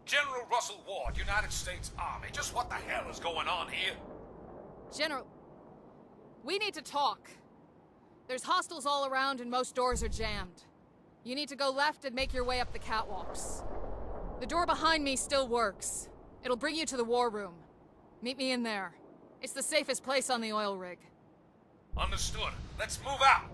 General Russell Ward, United States Army. Just what the hell is going on here? General, we need to talk. There's hostiles all around and most doors are jammed. You need to go left and make your way up the catwalks. The door behind me still works. It'll bring you to the war room. Meet me in there. It's the safest place on the oil rig. Understood. Let's move out.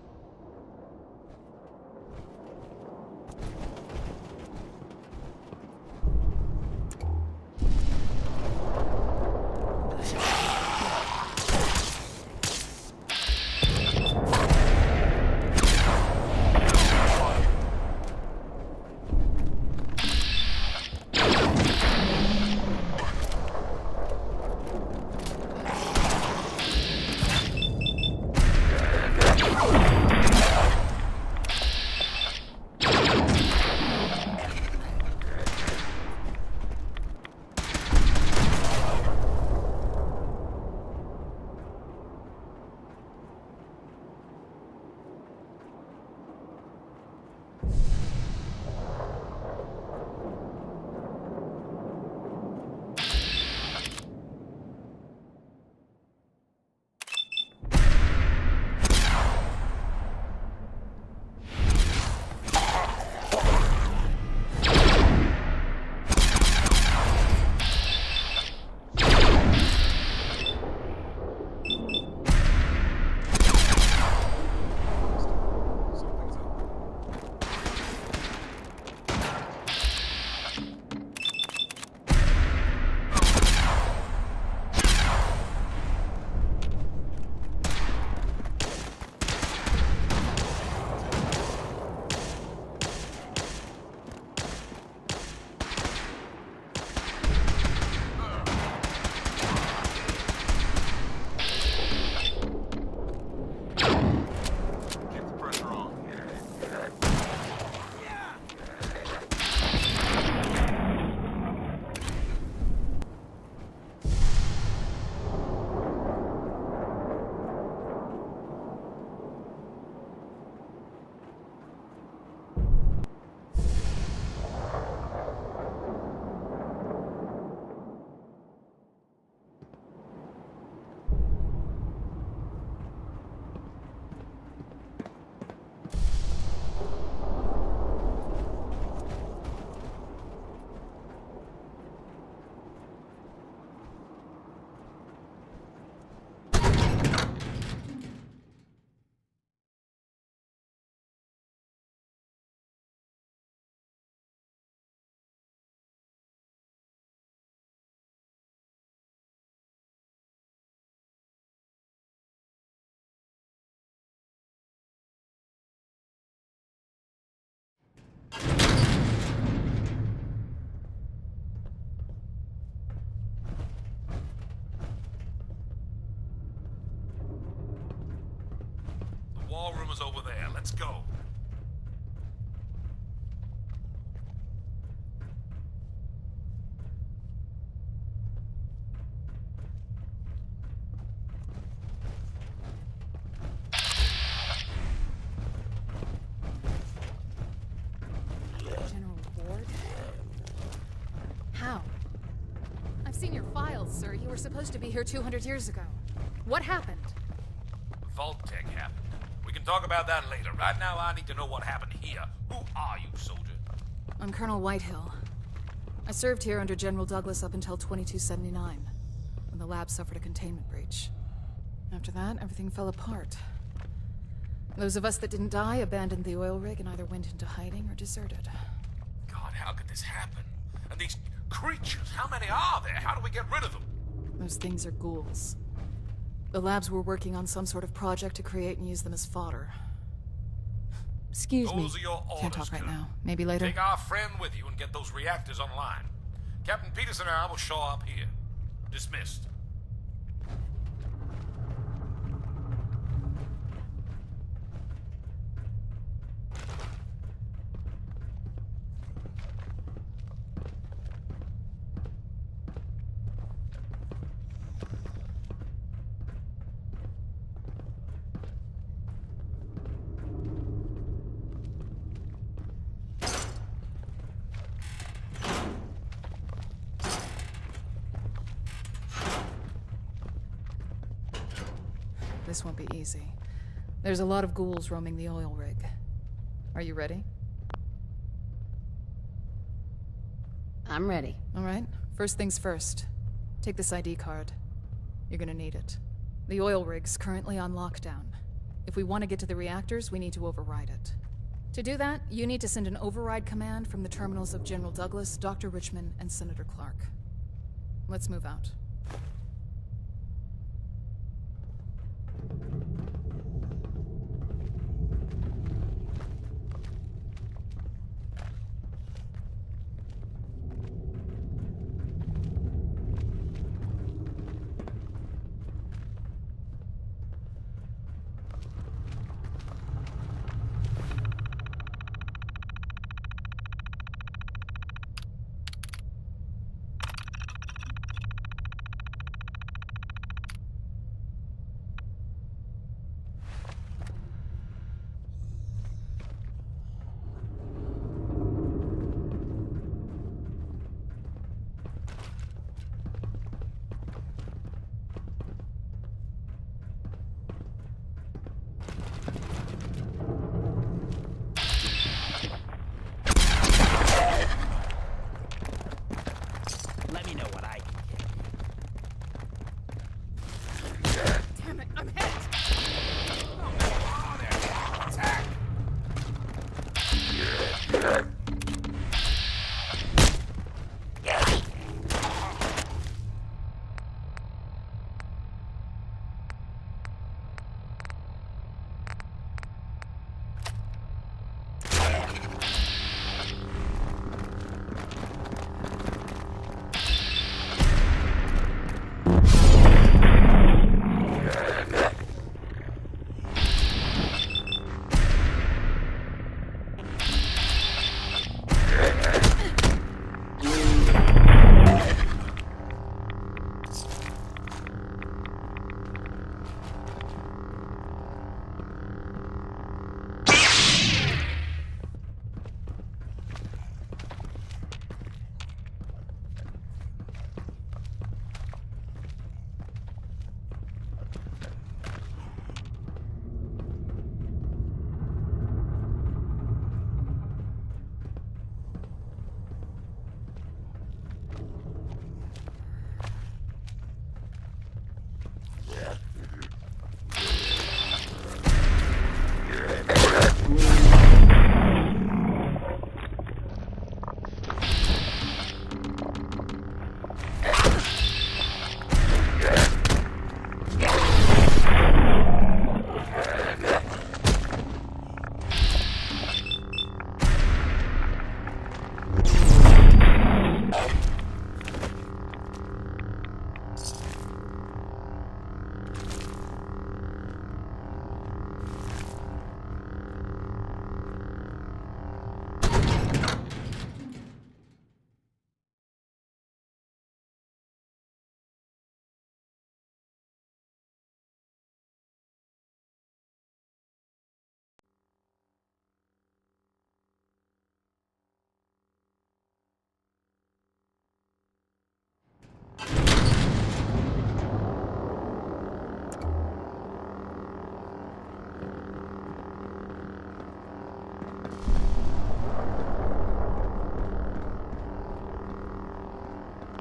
The war room is over there. Let's go. General Ward? How? I've seen your files, sir. You were supposed to be here 200 years ago. What happened? Vault tech happened. We can talk about that later. Right now, I need to know what happened here. Who are you, soldier? I'm Colonel Whitehill. I served here under General Douglas up until 2279, when the lab suffered a containment breach. After that, everything fell apart. Those of us that didn't die abandoned the oil rig and either went into hiding or deserted. God, how could this happen? And these creatures, how many are there? How do we get rid of them? Those things are ghouls. The labs were working on some sort of project to create and use them as fodder. Excuse me. Those are your orders, Can't talk right Colonel. now. Maybe later. Take our friend with you and get those reactors online. Captain Peterson and I will show up here. Dismissed. This won't be easy. There's a lot of ghouls roaming the oil rig. Are you ready? I'm ready. All right. First things first. Take this ID card. You're gonna need it. The oil rig's currently on lockdown. If we want to get to the reactors, we need to override it. To do that, you need to send an override command from the terminals of General Douglas, Dr. Richmond, and Senator Clark. Let's move out. Let me know what I can get. Damn it, I'm hit! Oh, there. Attack!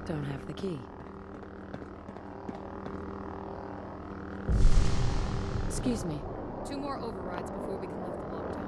Don't have the key. Excuse me. 2 more overrides before we can lift the lockdown.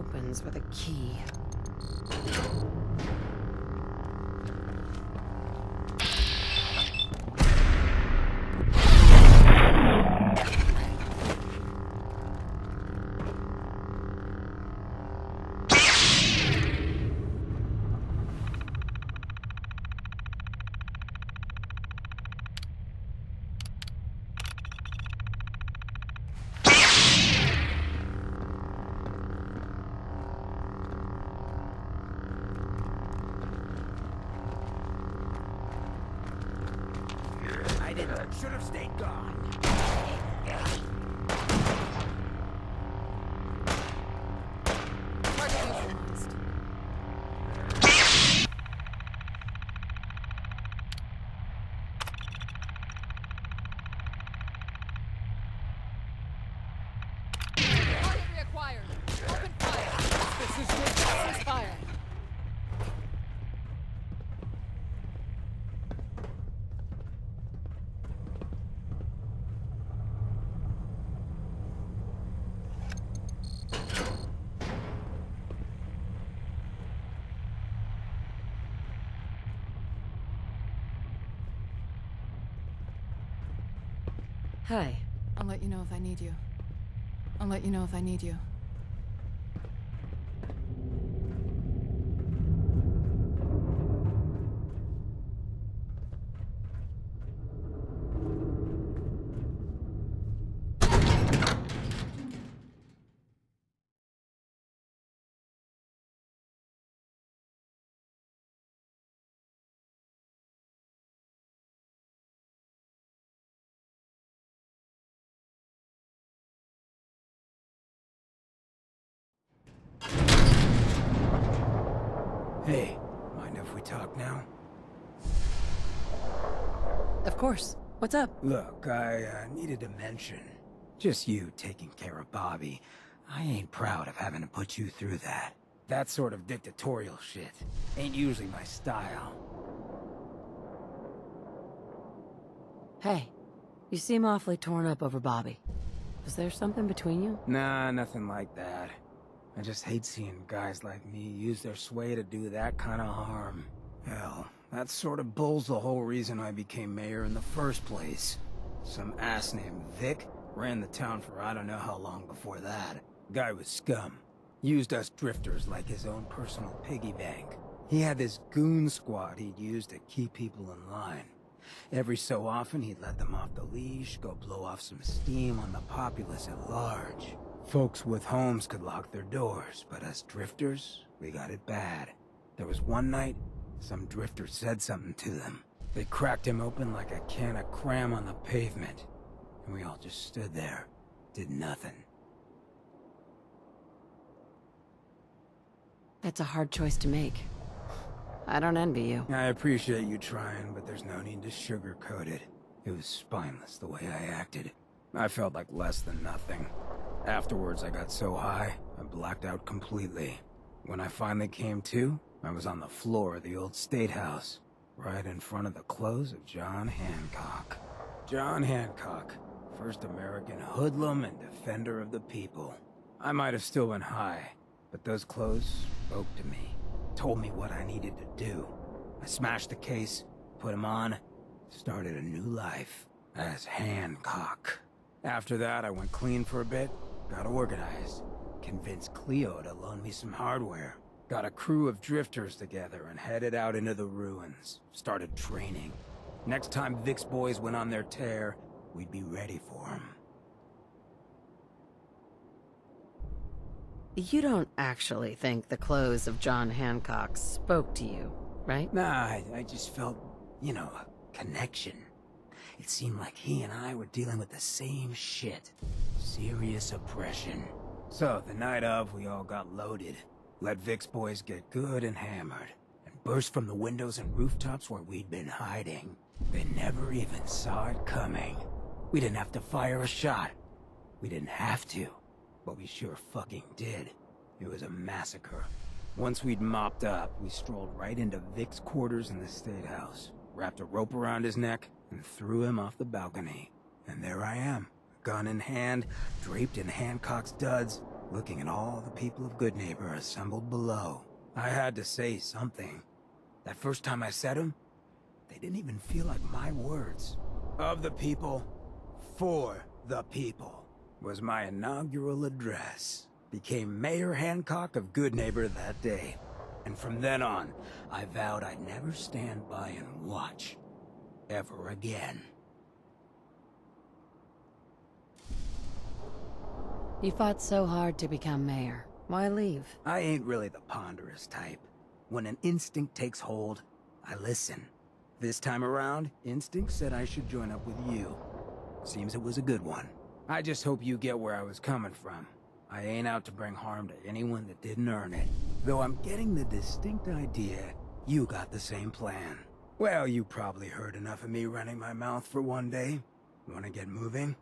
opens with a key. Should have stayed gone. Target neutralized. Target reacquired. Open fire. This is good. Cease fire. Hi. I'll let you know if I need you. I'll let you know if I need you. Hey, mind if we talk now? Of course. What's up? Look, I needed to mention. Just you taking care of Bobby. I ain't proud of having to put you through that. That sort of dictatorial shit ain't usually my style. Hey, you seem awfully torn up over Bobby. Was there something between you? Nah, nothing like that. I just hate seeing guys like me use their sway to do that kind of harm. Hell, that sort of bull's the whole reason I became mayor in the first place. Some ass named Vic ran the town for I don't know how long before that. Guy was scum. Used us drifters like his own personal piggy bank. He had this goon squad he'd use to keep people in line. Every so often he'd let them off the leash, go blow off some steam on the populace at large. Folks with homes could lock their doors, but us drifters, we got it bad. There was one night, some drifter said something to them. They cracked him open like a can of cram on the pavement. And we all just stood there, did nothing. That's a hard choice to make. I don't envy you. I appreciate you trying, but there's no need to sugarcoat it. It was spineless the way I acted. I felt like less than nothing. Afterwards, I got so high, I blacked out completely. When I finally came to, I was on the floor of the old state house, right in front of the clothes of John Hancock. John Hancock, first American hoodlum and defender of the people. I might have still been high, but those clothes spoke to me, told me what I needed to do. I smashed the case, put him on, started a new life as Hancock. After that, I went clean for a bit, got organized, convinced Cleo to loan me some hardware, got a crew of drifters together and headed out into the ruins, started training. Next time Vic's boys went on their tear, we'd be ready for them. You don't actually think the clothes of John Hancock spoke to you, right? Nah, I just felt, you know, a connection. It seemed like he and I were dealing with the same shit. Serious oppression. So, the night of, we all got loaded. Let Vic's boys get good and hammered. And burst from the windows and rooftops where we'd been hiding. They never even saw it coming. We didn't have to fire a shot. We didn't have to. But we sure fucking did. It was a massacre. Once we'd mopped up, we strolled right into Vic's quarters in the State House. Wrapped a rope around his neck, and threw him off the balcony. And there I am, gun in hand, draped in Hancock's duds, looking at all the people of Good Neighbor assembled below. I had to say something. That first time I said them, they didn't even feel like my words. Of the people, for the people, was my inaugural address. Became Mayor Hancock of Good Neighbor that day. And from then on, I vowed I'd never stand by and watch. Ever again. You fought so hard to become mayor. Why leave? I ain't really the ponderous type. When an instinct takes hold, I listen. This time around, instinct said I should join up with you. Seems it was a good one. I just hope you get where I was coming from. I ain't out to bring harm to anyone that didn't earn it. Though I'm getting the distinct idea you got the same plan. Well, you probably heard enough of me running my mouth for one day. Wanna get moving?